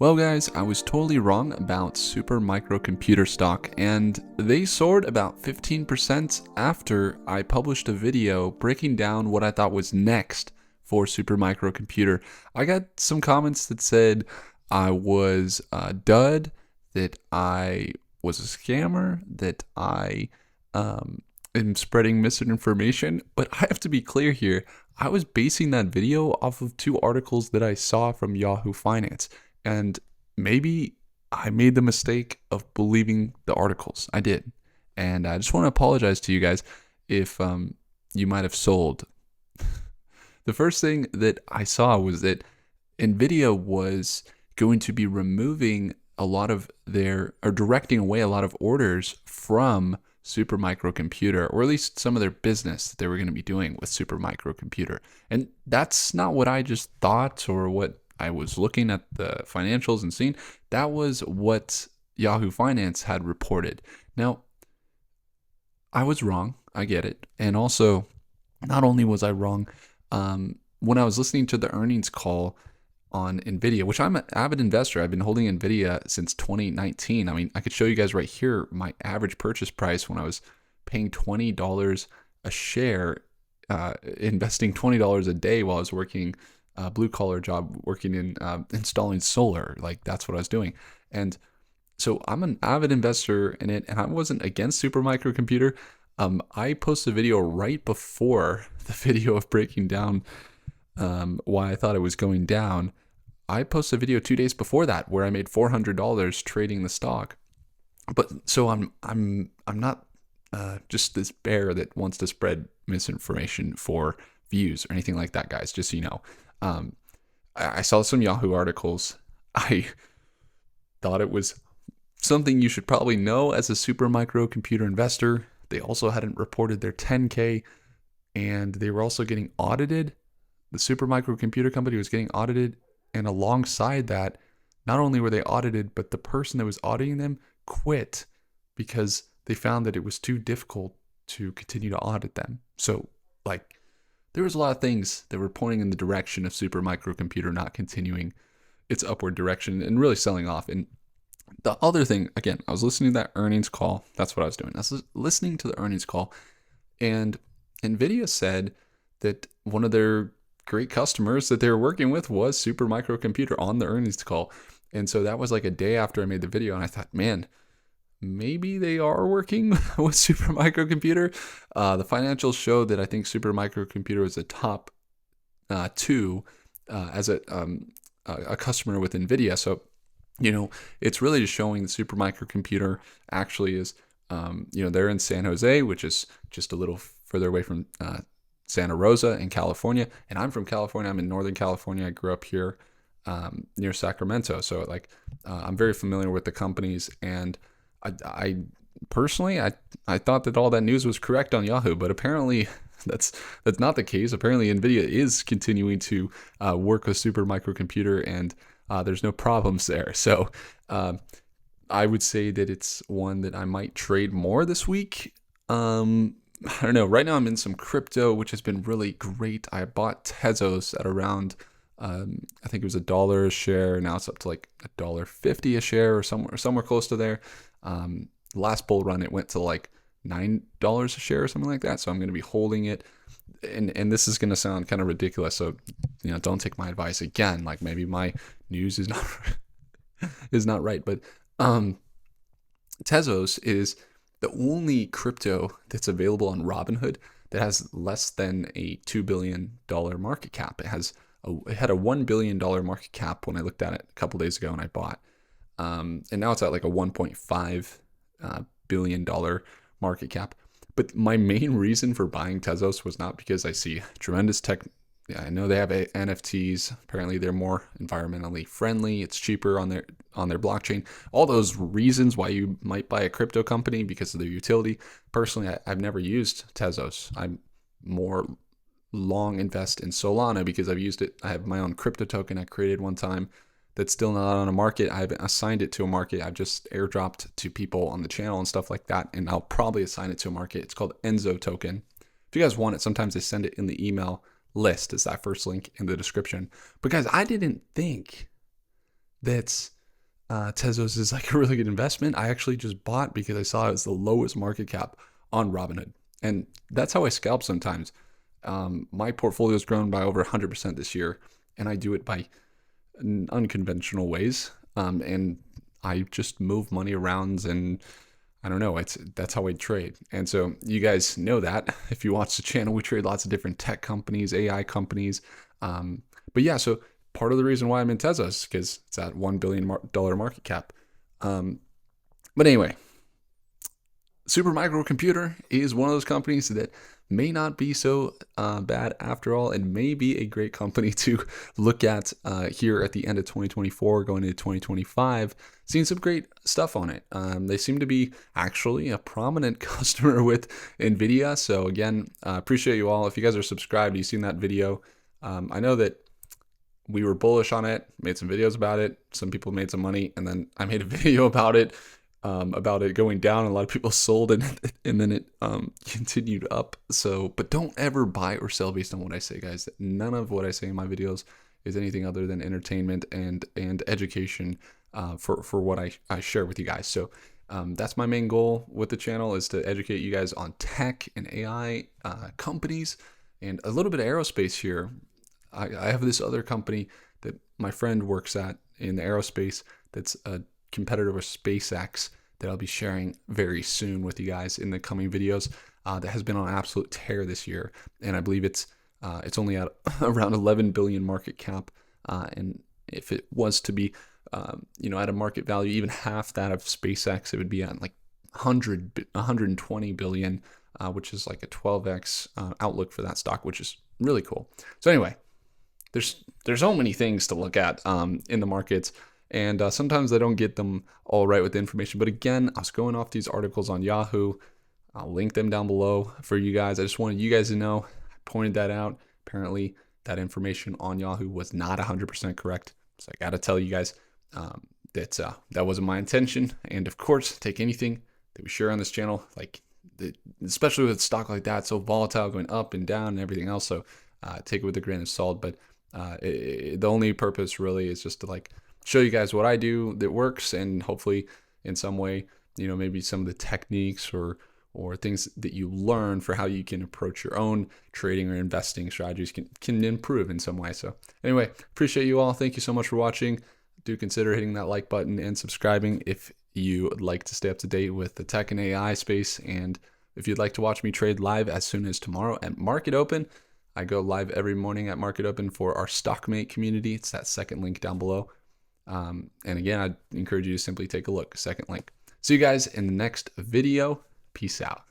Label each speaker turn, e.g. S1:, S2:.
S1: Well guys, I was totally wrong about Supermicro computer stock, and they soared about 15% after I published a video breaking down what I thought was next for Supermicro computer. I got some comments that said I was a dud, that I was a scammer, that I am spreading misinformation, but I have to be clear here. I was basing that video off of two articles that I saw from Yahoo Finance. And maybe I made the mistake of believing the articles. I did. And I just want to apologize to you guys if you might have sold. The first thing that I saw was that NVIDIA was going to be removing a lot of or directing away a lot of orders from Supermicro computer, or at least some of their business that they were going to be doing with Supermicro computer. And that's not what I just thought or what I was looking at the financials and seeing. That was what Yahoo Finance had reported. Now, I was wrong. I get it. And also, not only was I wrong, when I was listening to the earnings call on NVIDIA, which I'm an avid investor. I've been holding NVIDIA since 2019. I mean, I could show you guys right here my average purchase price when I was paying $20 a share, investing $20 a day while I was working a blue collar job, working in installing solar. Like, that's what I was doing. And so I'm an avid investor in it, and I wasn't against Supermicro computer. I posted a video right before the video of breaking down why I thought it was going down. I posted a video 2 days before that where I made $400 trading the stock. But so I'm not just this bear that wants to spread misinformation for views or anything like that, guys. Just so you know, I saw some Yahoo articles. I thought it was something you should probably know as a Supermicro computer investor. They also hadn't reported their 10K, and they were also getting audited. The Supermicro computer company was getting audited, and alongside that, not only were they audited, but the person that was auditing them quit because they found that it was too difficult to continue to audit them. So, like, there was a lot of things that were pointing in the direction of Supermicro computer not continuing its upward direction and really selling off. And the other thing, again, I was listening to that earnings call. That's what I was doing. I was listening to the earnings call, and NVIDIA said that one of their great customers that they were working with was Supermicro computer on the earnings call. And so that was like a day after I made the video, and I thought, man, maybe they are working with Supermicro computer. The financials showed that I think Supermicro computer was the top two as a customer with NVIDIA. So, you know, it's really just showing that Supermicro computer actually is, they're in San Jose, which is just a little further away from Santa Rosa in California. And I'm from California. I'm in Northern California. I grew up here near Sacramento. So, I'm very familiar with the companies. And I personally, I thought that all that news was correct on Yahoo, but apparently that's not the case. Apparently, NVIDIA is continuing to work with Supermicro computer, and there's no problems there. So I would say that it's one that I might trade more this week. I don't know. Right now I'm in some crypto, which has been really great. I bought Tezos at around, I think it was $1 a share. Now it's up to like $1.50 a share or somewhere close to there. Last bull run, it went to like $9 a share or something like that. So I'm going to be holding it. And this is going to sound kind of ridiculous. So, don't take my advice again. Like, maybe my news is not, is not right. But Tezos is the only crypto that's available on Robinhood that has less than a $2 billion market cap. It had a $1 billion market cap when I looked at it a couple days ago and I bought. And now it's at like a $1.5 billion market cap. But my main reason for buying Tezos was not because I see tremendous tech. Yeah, I know they have NFTs. Apparently, they're more environmentally friendly. It's cheaper on their blockchain. All those reasons why you might buy a crypto company because of their utility. Personally, I've never used Tezos. I'm more long invest in Solana because I've used it. I have my own crypto token I created one time that's still not on a market. I haven't assigned it to a market. I've just airdropped to people on the channel and stuff like that. And I'll probably assign it to a market. It's called Enzo token. If you guys want it, sometimes they send it in the email list. It's that first link in the description. But guys, I didn't think that Tezos is like a really good investment. I actually just bought because I saw it was the lowest market cap on Robinhood. And that's how I scalp sometimes. My portfolio has grown by over 100% this year, and I do it by unconventional ways. And I just move money around, and I don't know, that's how I trade. And so you guys know that if you watch the channel, we trade lots of different tech companies, AI companies. But yeah, so part of the reason why I'm in Tesla is because it's at $1 billion market cap. But anyway, Supermicro Computer is one of those companies that may not be so bad after all, and may be a great company to look at here at the end of 2024, going into 2025. Seeing some great stuff on it. They seem to be actually a prominent customer with NVIDIA. So again, appreciate you all. If you guys are subscribed, you've seen that video. I know that we were bullish on it, made some videos about it. Some people made some money, and then I made a video about it going down. A lot of people sold it, and then it continued up. So, but don't ever buy or sell based on what I say, guys. None of what I say in my videos is anything other than entertainment and education for what I share with you guys. So that's my main goal with the channel, is to educate you guys on tech and AI companies, and a little bit of aerospace here. I have this other company that my friend works at in the aerospace that's a competitor with SpaceX that I'll be sharing very soon with you guys in the coming videos. That has been on an absolute tear this year, and I believe it's only at around 11 billion market cap. And if it was to be, at a market value even half that of SpaceX, it would be at like 120 billion, which is like a 12x outlook for that stock, which is really cool. So anyway, there's so many things to look at in the markets. And sometimes I don't get them all right with the information. But again, I was going off these articles on Yahoo. I'll link them down below for you guys. I just wanted you guys to know. I pointed that out. Apparently, that information on Yahoo was not 100% correct. So I got to tell you guys that wasn't my intention. And of course, take anything that we share on this channel, especially with stock like that, so volatile, going up and down and everything else. So take it with a grain of salt. But the only purpose really is just to show you guys what I do that works, and hopefully in some way, maybe some of the techniques or things that you learn for how you can approach your own trading or investing strategies can improve in some way. So anyway, appreciate you all. Thank you so much for watching. Do consider hitting that like button and subscribing if you would like to stay up to date with the tech and AI space. And if you'd like to watch me trade live as soon as tomorrow at Market Open, I go live every morning at Market Open for our Stockmate community. It's that second link down below. And again, I'd encourage you to simply take a look. Second link. See you guys in the next video. Peace out.